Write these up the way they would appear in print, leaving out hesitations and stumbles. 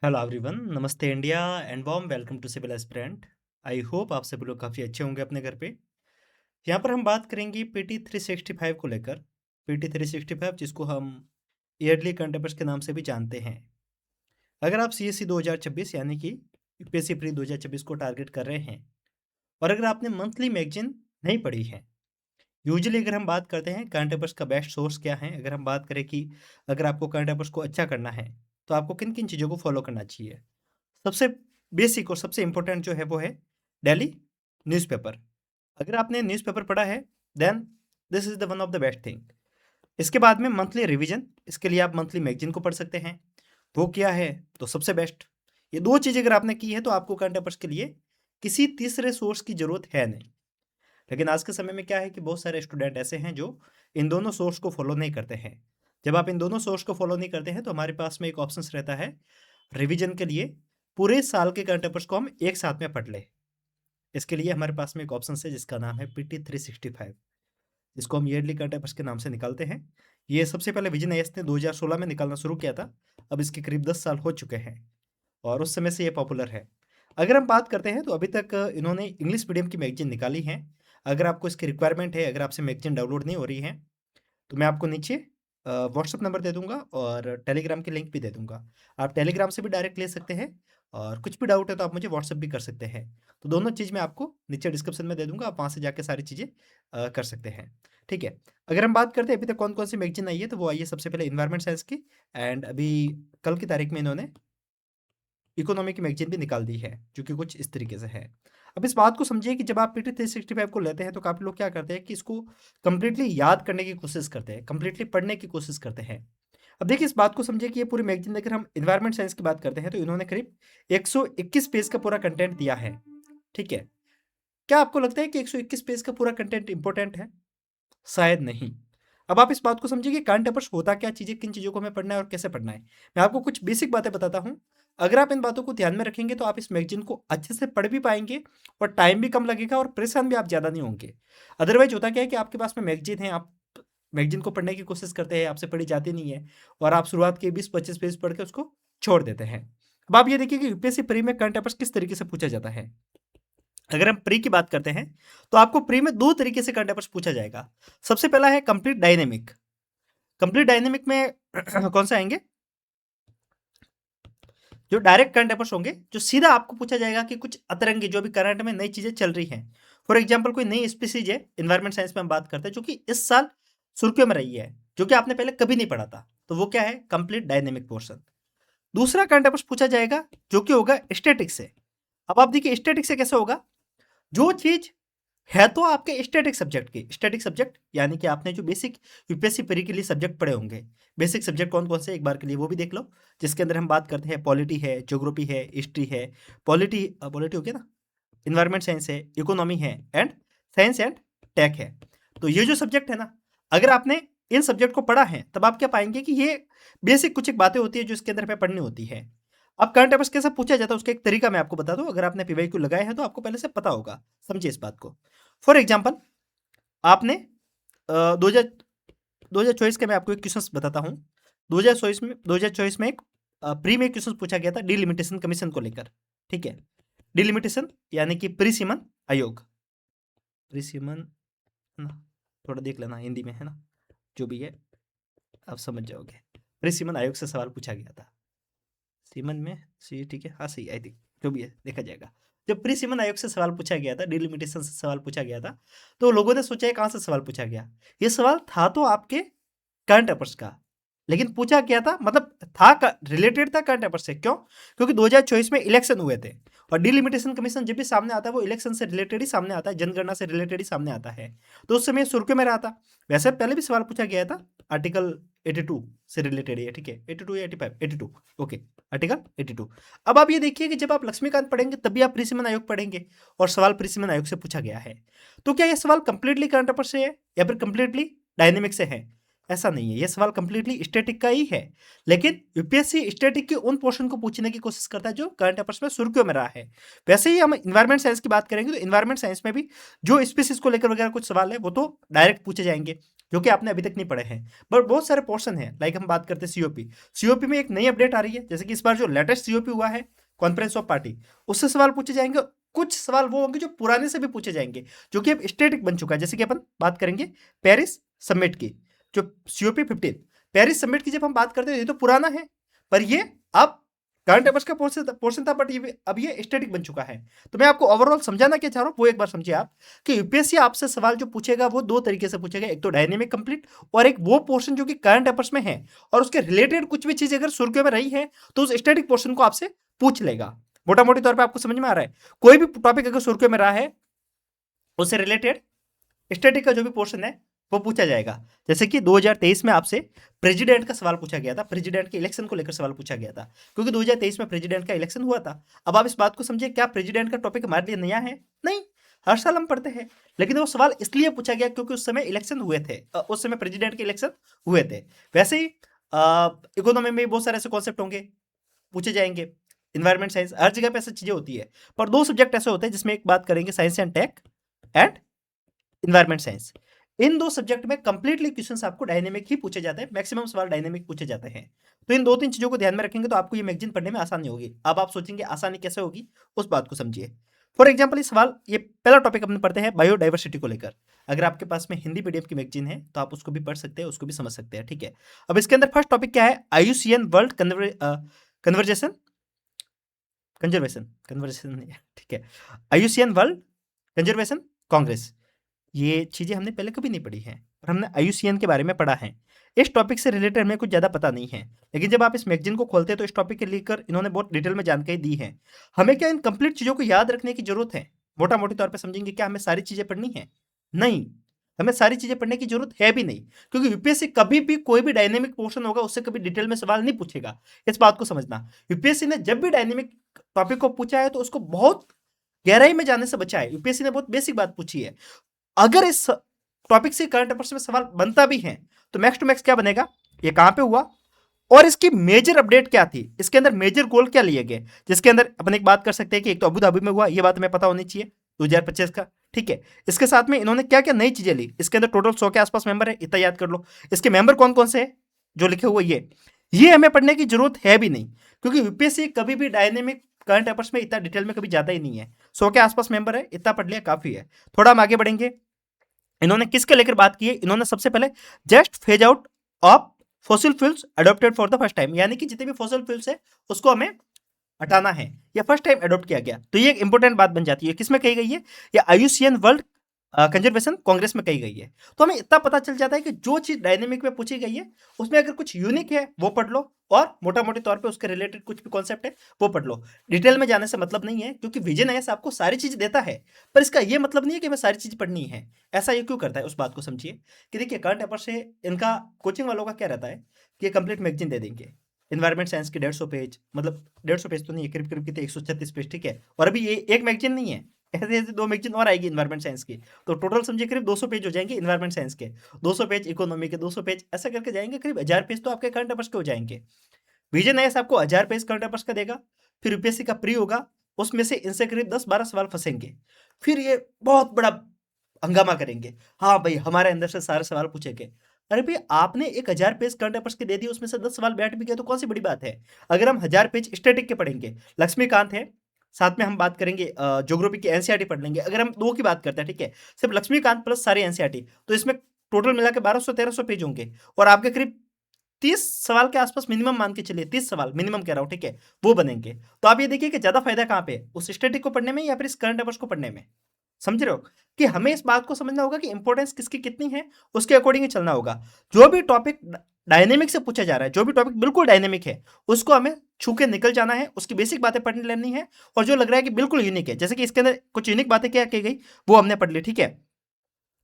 Hello everyone, namaste India and warm welcome to civil aspirant. I hope आप सभी लोग काफ़ी अच्छे होंगे अपने घर पे। यहाँ पर हम बात करेंगे पीटी 365 को लेकर। पीटी 365 जिसको हम ईयरली करंट अफेयर्स के नाम से भी जानते हैं। अगर आप सीएससी 2026 यानी कि यूपीएससी प्री 2026 को टारगेट कर रहे हैं और अगर आपने मंथली मैगजीन नहीं पढ़ी है, यूजुअली अगर हम बात करते हैं करंट अफेयर्स का बेस्ट सोर्स क्या है, अगर हम बात करें कि अगर आपको करंट अफेयर्स को अच्छा करना है तो आपको किन किन चीज़ों को फॉलो करना चाहिए। सबसे बेसिक और सबसे इम्पोर्टेंट जो है वो है डेली न्यूज़पेपर। अगर आपने न्यूज़पेपर पढ़ा है then this is the one of the best thing. इसके बाद में मंथली रिवीजन, इसके लिए आप मंथली मैगजीन को पढ़ सकते हैं। वो किया है तो सबसे बेस्ट। ये दो चीज़ अगर आपने की है तो आपको करंट अफेयर्स के लिए किसी तीसरे सोर्स की ज़रूरत है नहीं। लेकिन आज के समय में क्या है कि बहुत सारे स्टूडेंट ऐसे हैं जो इन दोनों सोर्स को फॉलो नहीं करते हैं। जब आप इन दोनों सोर्स को फॉलो नहीं करते हैं तो हमारे पास में एक ऑप्शन रहता है रिवीजन के लिए, पूरे साल के करंट अफेयर्स को हम एक साथ में पढ़ लें। इसके लिए हमारे पास में एक ऑप्शन है जिसका नाम है पीटी 365, जिसको हम ईयरली करंट अफेयर्स के नाम से निकालते हैं। ये सबसे पहले विजन आईएएस ने 2016 में निकालना शुरू किया था। अब इसके करीब 10 साल हो चुके हैं और उस समय से ये पॉपुलर है। अगर हम बात करते हैं तो अभी तक इन्होंने इंग्लिश मीडियम की मैगजीन निकाली है। अगर आपको इसकी रिक्वायरमेंट है, अगर आपसे मैगजीन डाउनलोड नहीं हो रही है तो मैं आपको नीचे व्हाट्सएप नंबर दे दूंगा और टेलीग्राम की लिंक भी दे दूंगा। आप टेलीग्राम से भी डायरेक्ट ले सकते हैं और कुछ भी डाउट है तो आप मुझे व्हाट्सएप भी कर सकते हैं। तो दोनों चीज़ मैं आपको नीचे डिस्क्रिप्शन में दे दूंगा, आप वहाँ से जाके सारी चीज़ें कर सकते हैं। ठीक है। अगर हम बात करते हैं अभी तक कौन कौन सी मैगजीन आई है तो वो आई है सबसे पहले इन्वायरमेंट साइंस की, एंड अभी कल की तारीख में इन्होंने इकोनॉमी की मैगजीन भी निकाल दी है जो कि कुछ इस तरीके से है। अब इस बात को समझिए कि जब आप पीटी 365 को लेते हैं तो काफ़ी लोग क्या करते हैं कि इसको कंप्लीटली याद करने की कोशिश करते हैं, कंप्लीटली पढ़ने की कोशिश करते हैं। अब देखिए इस बात को समझिए कि ये पूरी मैगजीन अगर हम इन्वायरमेंट साइंस की बात करते हैं तो इन्होंने करीब 121 पेज का पूरा कंटेंट दिया है। ठीक है। क्या आपको लगता है कि 121 पेज का पूरा कंटेंट इंपॉर्टेंट है? शायद नहीं। अब आप इस बात को समझिए कि करंट अफेयर्स होता क्या चीज़ है, किन चीज़ों को हमें पढ़ना है और कैसे पढ़ना है। मैं आपको कुछ बेसिक बातें बताता हूँ। अगर आप इन बातों को ध्यान में रखेंगे तो आप इस मैगज़ीन को अच्छे से पढ़ भी पाएँगे और टाइम भी कम लगेगा और परेशान भी आप ज़्यादा नहीं होंगे। अदरवाइज़ होता क्या है कि आपके पास में मैगज़ीन है, आप मैगज़ीन को पढ़ने की कोशिश करते हैं, आपसे पढ़ी जाती नहीं है और आप शुरुआत के 20-25 पेज पढ़ के उसको छोड़ देते हैं। अब आप ये देखिए कि यूपीएससी प्री में करंट अफेयर्स किस तरीके से पूछा जाता है। अगर हम प्री की बात करते हैं तो आपको प्री में 2 तरीके से करंट अफेयर्स पूछा जाएगा। सबसे पहला है कंप्लीट डायनेमिक। कंप्लीट डायनेमिक में कौन से आएँगे? जो डायरेक्ट करंट अफेयर्स होंगे, जो सीधा आपको पूछा जाएगा कि कुछ अतरंगी जो भी करंट में नई चीज़ें चल रही हैं। फॉर एग्जांपल कोई नई स्पीशीज़ है, एनवायरनमेंट साइंस में हम बात करते हैं, जो कि इस साल सुर्खियों में रही है, जो कि आपने पहले कभी नहीं पढ़ा था। तो वो क्या है? Complete dynamic portion. दूसरा करंट अफेयर्स पूछा जाएगा, जो कि होगा स्टैटिक्स से। अब आप देखिए स्टैटिक्स से कैसे होगा? जो चीज़ है तो आपके स्टैटिक सब्जेक्ट की, स्टैटिक सब्जेक्ट यानी कि आपने जो बेसिक यूपीएससी प्री के लिए सब्जेक्ट पढ़े होंगे। बेसिक सब्जेक्ट कौन कौन से एक बार के लिए वो भी देख लो, जिसके अंदर हम बात करते हैं पॉलिटी है, ज्योग्राफी है, हिस्ट्री है, पॉलिटी हो गया ना, इन्वायरमेंट साइंस है, इकोनॉमी है एंड साइंस एंड टेक है। तो ये जो सब्जेक्ट है ना, अगर आपने इन सब्जेक्ट को पढ़ा है तब आप क्या पाएंगे कि ये बेसिक कुछ एक बातें होती है जो इसके अंदर हमें पढ़नी होती है। अब करंट अफेयर्स कैसे पूछा जाता है उसका एक तरीका मैं आपको बता दूं। अगर आपने पीवाईक्यू लगाए हैं तो आपको पहले से पता होगा, समझिए इस बात को। फॉर एग्जाम्पल आपने 2024 का मैं आपको एक क्वेश्चन बताता हूँ। 2024 में एक प्री में क्वेश्चन पूछा गया था डिलिमिटेशन कमीशन को लेकर। ठीक है। डिलिमिटेशन यानी कि परिसीमन आयोग, परिसीमन है ना, थोड़ा देख लेना हिंदी में है ना, जो भी है आप समझ जाओगे। परिसीमन आयोग से सवाल पूछा गया था। सीमन में सी, ठीक है, हाँ सही, आई थिंक जो भी है देखा जाएगा। जब प्री सीमन आयोग से सवाल पूछा गया था, डिलिमिटेशन से सवाल पूछा गया था, तो लोगों ने सोचा कहाँ से सवाल पूछा गया। ये सवाल था तो आपके करंट अफेयर्स का, लेकिन पूछा क्या था, मतलब था रिलेटेड था करंट अफेयर्स से। क्यों? क्योंकि 2024 में इलेक्शन हुए थे और डिलिमिटेशन कमीशन जब भी सामने आता है वो इलेक्शन से रिलेटेड ही सामने आता है, जनगणना से रिलेटेड ही सामने आता है। तो उस समय सुर्खियों में रहा था। वैसे पहले भी सवाल पूछा गया था, आर्टिकल 82 से रिलेटेड है। ठीक है, 82 या 85, 82, ओके, आर्टिकल 82। अब आप ये देखिए कि जब आप लक्ष्मीकांत पढ़ेंगे तभी आप प्रीसिमन आयोग पढ़ेंगे और सवाल प्रीसिमन आयोग से पूछा गया है। तो क्या यह सवाल कंप्लीटली करंट अफेयर्स से है या फिर कंप्लीटली डायनेमिक से है? ऐसा नहीं है, ये सवाल कंप्लीटली स्टैटिक का ही है। लेकिन यूपीएससी स्टैटिक के उन पोर्शन को पूछने की कोशिश करता है जो करंट अफेयर्स में सुर्खियों में रहा है। वैसे ही हम इन्वायरमेंट साइंस की बात करेंगे तो इन्वायरमेंट साइंस में भी जो स्पीसीज को लेकर वगैरह कुछ सवाल है वो तो डायरेक्ट पूछे जाएंगे। जो कि आपने अभी तक नहीं पढ़े हैं, बट बहुत सारे पोर्शन है। लाइक हम बात करते हैं सीओपी, सीओपी में एक नई अपडेट आ रही है, जैसे कि इस बार जो लेटेस्ट सीओपी हुआ है कॉन्फ्रेंस ऑफ पार्टी, उससे सवाल पूछे जाएंगे। कुछ सवाल वो होंगे जो पुराने से भी पूछे जाएंगे, जो कि अब स्टेटिक बन चुका है। जैसे कि अपन बात करेंगे पेरिस समिट की, जो सीओपी 15, पेरिस समिट की जब हम बात करते हैं, ये तो पुराना है, पर ये अब करंट अफेयर्स का पोर्शन था, बट ये अब ये स्टैटिक बन चुका है। तो मैं आपको ओवरऑल समझाना क्या चाह रहा हूँ, वो एक बार समझिए आप, कि यूपीएससी आपसे सवाल जो पूछेगा वो दो तरीके से पूछेगा, एक तो डायनेमिक कंप्लीट, और एक वो पोर्शन जो कि करंट अफेयर्स में है, और उसके रिलेटेड कुछ भी चीज अगर सुर्खियों में रही है तो उस स्टैटिक पोर्शन को आपसे पूछ लेगा। मोटा मोटी तौर पर आपको समझ में आ रहा है, कोई भी टॉपिक अगर सुर्खियों में रहा है, उससे रिलेटेड स्टैटिक का जो भी पोर्शन है वो पूछा जाएगा। जैसे कि 2023 में आपसे प्रेसिडेंट का सवाल पूछा गया था, प्रेसिडेंट के इलेक्शन को लेकर सवाल पूछा गया था, क्योंकि 2023 में प्रेसिडेंट का इलेक्शन हुआ था। अब आप इस बात को समझिए, क्या प्रेसिडेंट का टॉपिक हमारे लिए नया है? नहीं, हर साल हम पढ़ते हैं, लेकिन वो सवाल इसलिए पूछा गया क्योंकि उस समय इलेक्शन हुए थे, उस समय प्रेसिडेंट के इलेक्शन हुए थे। वैसे ही इकोनॉमी में बहुत सारे ऐसे कॉन्सेप्ट होंगे, पूछे जाएंगे। इन्वायरमेंट साइंस, हर जगह पे ऐसी चीजें होती है, पर दो सब्जेक्ट ऐसे होते हैं जिसमें एक बात करेंगे science and tech and environment science. इन दो सब्जेक्ट में कंप्लीटली क्वेश्चंस आपको डायनेमिक ही पूछे जाते हैं, मैक्सिमम सवाल डायनेमिक पूछे जाते हैं। तो इन दो तीन चीजों को ध्यान में रखेंगे तो आपको ये मैगजीन पढ़ने में आसानी होगी। अब आप सोचेंगे आसानी कैसे होगी, उस बात को समझिए। फॉर एग्जाम्पल, इस सवाल, ये पहला टॉपिक अपने पढ़ते हैं बायोडाइवर्सिटी को लेकर। अगर आपके पास में हिंदी मीडियम की मैगजीन है तो आप उसको भी पढ़ सकते हैं, उसको भी समझ सकते हैं, ठीक है। अब इसके अंदर फर्स्ट टॉपिक क्या है, IUCN world conversation conservation conversation नहीं है, ठीक है, आईयूसीएन वर्ल्ड कंजर्वेशन कांग्रेस। ये चीज़ें हमने पहले कभी नहीं पढ़ी हैं, पर हमने आईयूसीएन के बारे में पढ़ा है। इस टॉपिक से रिलेटेड हमें कुछ ज़्यादा पता नहीं है, लेकिन जब आप इस मैगजीन को खोलते हैं तो इस टॉपिक के लेकर इन्होंने बहुत डिटेल में जानकारी दी है। हमें क्या इन कंप्लीट चीज़ों को याद रखने की जरूरत है? मोटा मोटी तौर पर समझेंगे, क्या हमें सारी चीज़ें पढ़नी है? नहीं, हमें सारी चीज़ें पढ़ने की जरूरत है भी नहीं, क्योंकि यूपीएससी कभी भी कोई भी डायनेमिक पोर्शन होगा उससे कभी डिटेल में सवाल नहीं पूछेगा। इस बात को समझना, यूपीएससी ने जब भी डायनेमिक टॉपिक को पूछा है तो उसको बहुत गहराई में जाने से बचा है। यूपीएससी ने बहुत बेसिक बात पूछी है। अगर इस टॉपिक से करंट अफेयर्स में सवाल बनता भी है तो मैक्स टू मैक्स क्या बनेगा, ये कहां पे हुआ और इसकी मेजर अपडेट क्या थी, इसके अंदर मेजर गोल क्या लिए गए, जिसके अंदर अपन एक बात कर सकते हैं कि एक तो अबू धाबी में हुआ, ये बात हमें पता होनी चाहिए 2025 का, ठीक है। इसके साथ में इन्होंने क्या क्या नई चीजें ली, इसके अंदर टोटल 100 के आसपास मेंबर है, इतना याद कर लो। इसके मेंबर कौन कौन से हैं जो लिखे हुए, ये हमें पढ़ने की जरूरत है भी नहीं, क्योंकि यूपीएससी कभी भी डायनेमिक करंट अफेयर्स में इतना डिटेल में कभी जाता ही नहीं है। 100 के आसपास मेंबर है, इतना पढ़ लिया काफी है। थोड़ा हम आगे बढ़ेंगे, इन्होंने किसके लेकर बात की है, इन्होंने सबसे पहले just phase out of fossil fuels adopted for the first time, यानी कि जितने भी फॉसिल फ्यूल्स है उसको हमें हटाना है, या फर्स्ट टाइम अडॉप्ट किया गया। तो ये एक इंपॉर्टेंट बात बन जाती है, किसमें कही गई है, या आईयूसीएन वर्ल्ड कंजर्वेशन कांग्रेस में कही गई है। तो हमें इतना पता चल जाता है कि जो चीज डायनेमिक में पूछी गई है उसमें अगर कुछ यूनिक है वो पढ़ लो, और मोटा मोटी तौर पे उसके रिलेटेड कुछ भी कॉन्सेप्ट है वो पढ़ लो। डिटेल में जाने से मतलब नहीं है, क्योंकि विजन आईएएस आपको सारी चीज देता है, पर इसका ये मतलब नहीं है कि हमें सारी चीज पढ़नी है। ऐसा ये क्यों करता है, उस बात को समझिए कि देखिए करंट अफेयर से इनका कोचिंग वालों का क्या रहता है कि ये कंप्लीट मैगजीन दे देंगे। इन्वायरमेंट साइंस के 150 पेज, मतलब 150 पेज तो नहीं है, करीब करीब कितने 136 पेज, ठीक है। और अभी ये एक मैगजीन नहीं है, ऐसे ऐसे दो मैगजीन और आएगी इन्वायरमेंट साइंस की, तो टोटल समझिए करीब 200 पेज हो जाएंगे इन्वायरमेंट साइंस के, 200 पेज इकोनॉमी के, 200 पेज ऐसा करके जाएंगे, करीब 1000 पेज तो आपके करंट अफेयर्स के हो जाएंगे। विजन आईएएस आपको 1000 पेज करंट अफेयर्स का देगा, फिर यूपीएससी का प्री होगा, उसमें से इनसे करीब 10-12 सवाल फंसेंगे, फिर ये बहुत बड़ा हंगामा करेंगे, हाँ भाई हमारे अंदर से सारे सवाल पूछे गए। अरे भाई आपने एक 1000 पेज करंट अफेयर्स के दे दिए, उसमें से 10 सवाल बैठ भी गए तो कौन सी बड़ी बात है। अगर हम 1000 पेज स्टैटिक के पढ़ेंगे, लक्ष्मीकांत है, साथ में हम बात करेंगे ज्योग्राफी की एनसीईआरटी पढ़ लेंगे, अगर हम दो की बात करते हैं, ठीक है, सिर्फ लक्ष्मीकांत प्लस सारी एनसीईआरटी, तो इसमें टोटल मिला के 1200-1300 पेज होंगे, और आपके करीब 30 सवाल के आसपास मिनिमम मान के चलिए, 30 सवाल मिनिमम कह रहा हूं, ठीक है, वो बनेंगे। तो आप ये देखिए कि ज्यादा फायदा कहां पे है, उस स्टैटिक को पढ़ने में या फिर इस करंट अफेयर्स को पढ़ने में। समझ रहे हो कि हमें इस बात को समझना होगा कि इंपॉर्टेंस किसकी कितनी है, उसके अकॉर्डिंग ही चलना होगा। जो भी टॉपिक डायनेमिक से पूछा जा रहा है, जो भी टॉपिक बिल्कुल डायनेमिक है, उसको हमें छू के निकल जाना है, उसकी बेसिक बातें पढ़ लेनी है, और जो लग रहा है कि बिल्कुल यूनिक है, जैसे कि इसके अंदर कुछ यूनिक बातें क्या की गई वो हमने पढ़ ली, ठीक है।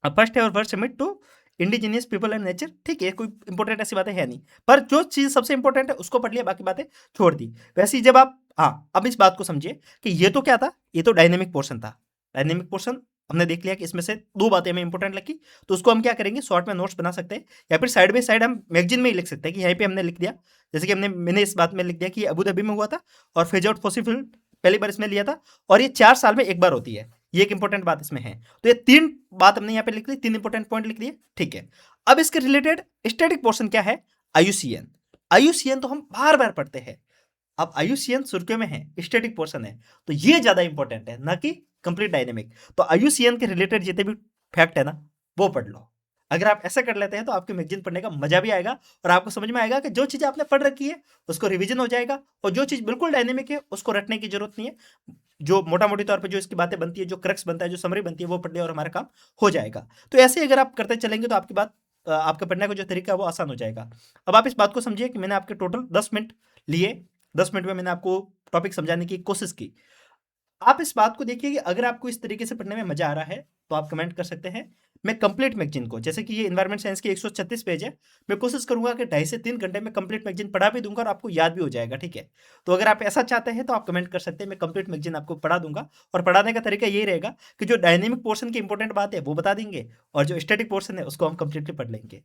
फर्स्ट है और world summit to indigenous people and nature, ठीक है, कोई इंपॉर्टेंट ऐसी बातें है नहीं, पर जो चीज सबसे इंपॉर्टेंट है उसको पढ़ लिया, बाकी बातें छोड़ दी। वैसे ही जब आप, हाँ अब इस बात को समझिए कि ये तो क्या था, ये तो डायनेमिक पोर्शन था। डायनेमिक पोर्शन हमने देख लिया कि इसमें से दो बातें हमें इंपॉर्टेंट लगी, तो उसको हम क्या करेंगे, शॉर्ट में नोट्स बना सकते हैं, या फिर साइड बाई साइड हम मैगजीन में ही लिख सकते हैं कि यहाँ पे हमने लिख दिया, जैसे कि मैंने इस बात में लिख दिया कि अबू धाबी में हुआ था, और फेज आउट फॉसिल फ्यूल पहली बार इसमें लिया था, और ये 4 साल में एक बार होती है, ये एक इंपॉर्टेंट बात इसमें है। तो ये 3 बात हमने यहाँ पे लिख ली, 3 इंपॉर्टेंट पॉइंट लिख लिए, ठीक है। अब इसके रिलेटेड स्टैटिक पोर्शन क्या है? आईयूसीएन। आईयूसीएन तो हम बार-बार पढ़ते हैं। अब आईयूसीएन सुर्खियों में है, स्टैटिक पोर्शन है, तो ये ज़्यादा इंपॉर्टेंट है, ना कि कंप्लीट डायनेमिक। तो आईयूसीएन के रिलेटेड जितने भी फैक्ट है ना, वो पढ़ लो। अगर आप ऐसा कर लेते हैं तो आपके मैगज़ीन पढ़ने का मज़ा भी आएगा और आपको समझ में आएगा कि जो चीज़ें आपने पढ़ रखी है, उसको रिवीजन हो जाएगा और जो चीज़ बिल्कुल डायनेमिक है, उसको रटने की ज़रूरत नहीं है। जो मोटा-मोटी तौर पे जो इसकी बातें बनती है, जो क्रक्स बनता है, जो समरी बनती है, वो पढ़ लिया और हमारा काम हो जाएगा। तो ऐसे ही अगर आप करते चलेंगे तो आपकी बात आपका पढ़ने का जो तरीका है वो आसान हो जाएगा। अब आप इस बात को समझिए कि मैंने आपके टोटल 10 मिनट लिए, 10 मिनट में मैंने आपको टॉपिक समझाने की कोशिश की। आप इस बात को देखिए कि अगर आपको इस तरीके से पढ़ने में मजा आ रहा है तो आप कमेंट कर सकते हैं। मैं कंप्लीट मैगजीन को, जैसे कि ये एनवायरमेंट साइंस के 136 पेज है, मैं कोशिश करूंगा कि 2.5 से 3 घंटे में कंप्लीट मैगजीन पढ़ा भी दूंगा और आपको याद भी हो जाएगा, ठीक है। तो अगर आप ऐसा चाहते हैं तो आप कमेंट कर सकते हैं, मैं कंप्लीट मैगजीन आपको पढ़ा दूंगा। और पढ़ाने का तरीका यही रहेगा कि जो डायनेमिक पोर्शन की इंपॉर्टेंट बात है वो बता देंगे और जो स्टैटिक पोर्शन है उसको हम कंप्लीटली पढ़ लेंगे।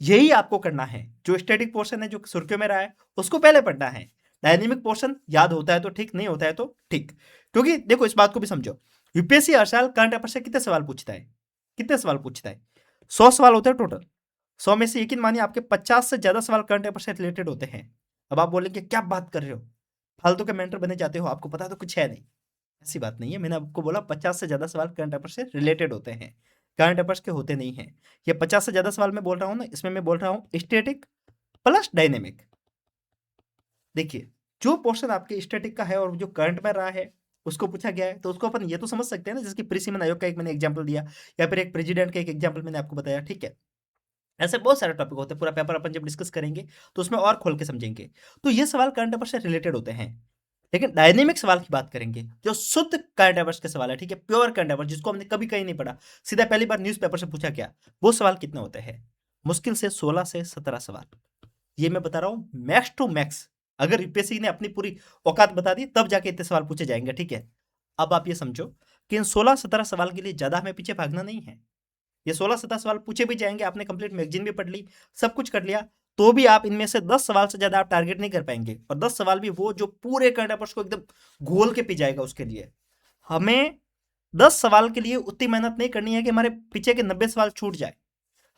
यही आपको करना है। जो स्टैटिक पोर्शन है, जो सुर्खियों में रहा है, उसको पहले पढ़ना है। डायनेमिक पोर्शन याद होता है तो ठीक, नहीं होता है तो ठीक। क्योंकि देखो इस बात को भी समझो, यूपीएससी हर साल करंट अफेयर से कितने सवाल पूछता है? कितने सवाल पूछता है? 100 सवाल होते हैं टोटल। 100 में से यकीन मानिए आपके 50 से ज्यादा सवाल करंट अफेयर से रिलेटेड होते हैं। अब आप बोलेंगे क्या बात कर रहे हो, फालतू के मेंटर बने जाते हो, आपको पता तो कुछ है नहीं। ऐसी बात नहीं है, मैंने आपको बोला 50 से ज्यादा सवाल करंट अफेयर से रिलेटेड होते हैं, करंट अफेयर्स के होते नहीं हैं। ये 50 से ज्यादा सवाल मैं बोल रहा हूँ ना, इसमें मैं बोल रहा हूँ स्टैटिक प्लस डायनेमिक। देखिए, जो पोर्शन आपके स्टैटिक का है और जो करंट में रहा है, उसको पूछा गया है, तो उसको अपन ये तो समझ सकते हैं ना, जैसे कि प्री-सीमन आयोग का एक मैंने एग्जांपल दिया या फिर एक प्रेसिडेंट का एक एग्जांपल मैंने आपको बताया, ठीक है? ऐसे बहुत सारे टॉपिक होते हैं, पूरा पेपर अपन जब डिस्कस करेंगे, तो उसमें और खोल के समझेंगे। तो ये सवाल करंट अफेयर से रिलेटेड होते हैं। लेकिन डायनेमिक सवाल की बात करेंगे, जो शुद्ध करंट अफेयर्स के सवाल है, ठीक है? प्योर करंट अफेयर जिसको हमने कभी कहीं नहीं पढ़ा, सीधा पहली बार न्यूज़पेपर से पूछा गया, वो सवाल कितने होते हैं? मुश्किल से 16 से 17 सवाल। ये मैं बता रहा हूँ मैक्स टू मैक्स। अगर यूपीएससी ने अपनी पूरी औकात बता दी तब जाके इतने सवाल पूछे जाएंगे, ठीक है। अब आप ये समझो कि इन 16-17 सवाल के लिए ज्यादा हमें पीछे भागना नहीं है। ये 16-17 सवाल पूछे भी जाएंगे, आपने कंप्लीट मैगजीन भी पढ़ ली, सब कुछ कर लिया, तो भी आप इनमें से 10 सवाल से ज्यादा आप टारगेट नहीं कर पाएंगे। और 10 सवाल भी वो जो पूरे करंट अफेयर्स को एकदम घोल के पी जाएगा। उसके लिए हमें 10 सवाल के लिए उतनी मेहनत नहीं करनी है कि हमारे पीछे के 90 सवाल छूट जाए।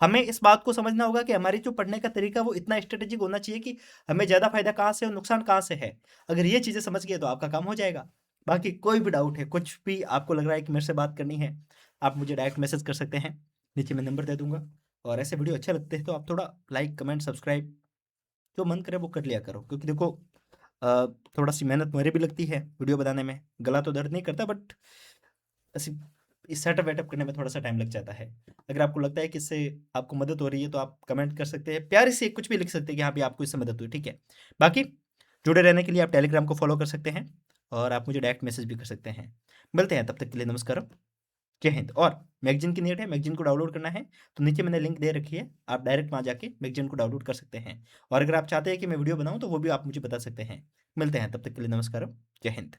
हमें इस बात को समझना होगा कि हमारी जो पढ़ने का तरीका वो इतना स्ट्रेटेजिक होना चाहिए कि हमें ज़्यादा फायदा कहाँ से और नुकसान कहाँ से है। अगर ये चीज़ें समझ गए तो आपका काम हो जाएगा। बाकी कोई भी डाउट है, कुछ भी आपको लग रहा है कि मेरे से बात करनी है, आप मुझे डायरेक्ट मैसेज कर सकते हैं, नीचे मैं नंबर दे दूंगा। और ऐसे वीडियो अच्छे लगते हैं तो आप थोड़ा लाइक, कमेंट, सब्सक्राइब जो मन करे वो कर लिया करो। क्योंकि देखो थोड़ा सी मेहनत मेरे भी लगती है वीडियो बनाने में, गला तो दर्द नहीं करता, बट ऐसी इस सेटअप वेटअप करने में थोड़ा-सा टाइम लग जाता है। अगर आपको लगता है कि इससे आपको मदद हो रही है तो आप कमेंट कर सकते हैं। प्यारे से कुछ भी लिख सकते हैं कि हाँ भई आपको इससे मदद हुई, ठीक है। बाकी जुड़े रहने के लिए आप टेलीग्राम को फॉलो कर सकते हैं और आप मुझे डायरेक्ट मैसेज भी कर सकते हैं। मिलते हैं, तब तक के लिए नमस्कार, जय हिंद। और मैगज़ीन की नीड है, मैगज़ीन को डाउनलोड करना है तो नीचे मैंने लिंक दे रखी है, आप डायरेक्ट वहाँ जाके मैगज़ीन को डाउनलोड कर सकते हैं। और अगर आप चाहते हैं कि मैं वीडियो बनाऊँ तो वो भी आप मुझे बता सकते हैं। मिलते हैं, तब तक के लिए नमस्कार, जय हिंद।